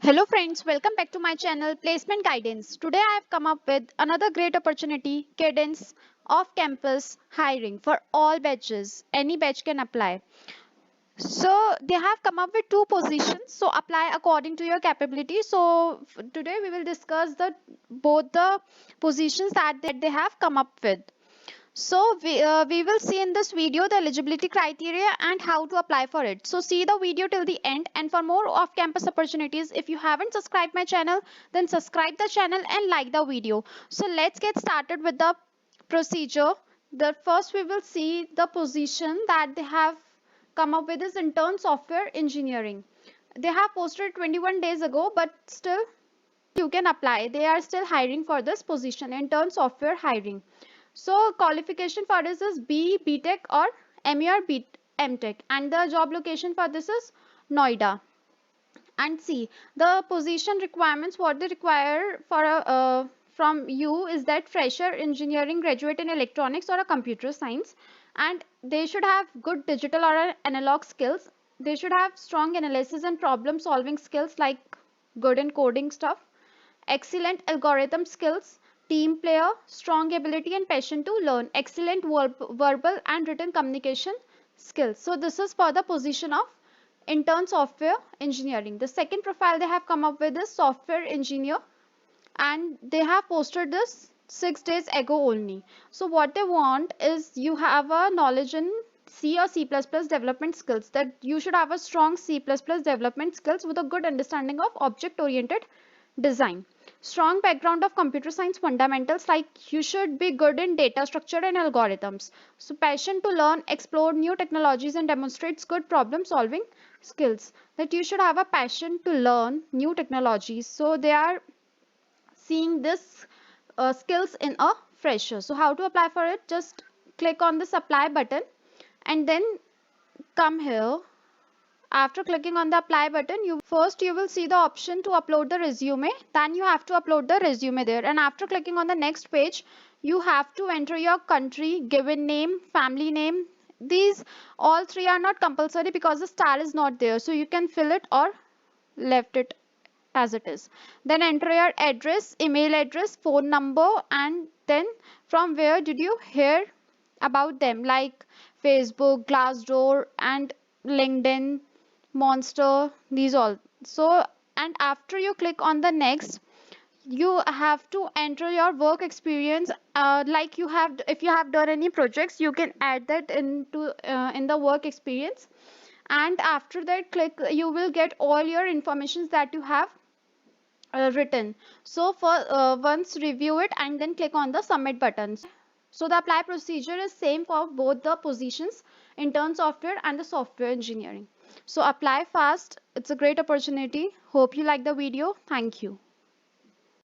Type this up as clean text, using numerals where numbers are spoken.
Hello friends, welcome back to my channel Placement Guidance. Today I have come up with another great opportunity, Cadence off-campus hiring for all batches. Any batch can apply. So they have come up with two positions. So apply according to your capability. So today we will discuss the both the positions that they have come up with. So we will see in this video the eligibility criteria and how to apply for it. So see the video till the end, and for more off-campus opportunities, if you haven't subscribed my channel, then subscribe the channel and like the video. So let's get started with the procedure. The first we will see the position that they have come up with is intern software engineering. They have posted 21 days ago, but still you can apply. They are still hiring for this position, intern software hiring. So qualification for this is BTech or ME or MTech, and the job location for this is Noida. And see the position requirements. What they require for from you is that fresher engineering graduate in electronics or a computer science, and they should have good digital or analog skills. They should have strong analysis and problem solving skills, like good in coding stuff, excellent algorithm skills, team player, strong ability and passion to learn, excellent verbal and written communication skills. So this is for the position of intern software engineering. The second profile they have come up with is software engineer, and they have posted this 6 days ago only. So what they want is you have a knowledge in C or C++ development skills, that you should have a strong C++ development skills with a good understanding of object oriented design, strong background of computer science fundamentals, like you should be good in data structure and algorithms. So passion to learn, explore new technologies and demonstrates good problem solving skills, that you should have a passion to learn new technologies. So they are seeing this skills in a fresher. So how to apply for it? Just click on this apply button and then come here. After clicking on the apply button, you will see the option to upload the resume. Then you have to upload the resume there, and after clicking on the next page, you have to enter your country, given name, family name. These all three are not compulsory because the star is not there, so you can fill it or left it as it is. Then enter your address, email address, phone number, and then from where did you hear about them, like Facebook, Glassdoor, and LinkedIn, Monster, these all. So and after you click on the next, you have to enter your work experience, like you have, if you have done any projects, you can add that into in the work experience. And after that click, you will get all your informations that you have written. So for once review it and then click on the submit buttons. So the apply procedure is same for both the positions, intern software and the software engineering. So apply fast. It's a great opportunity. Hope you like the video. Thank you.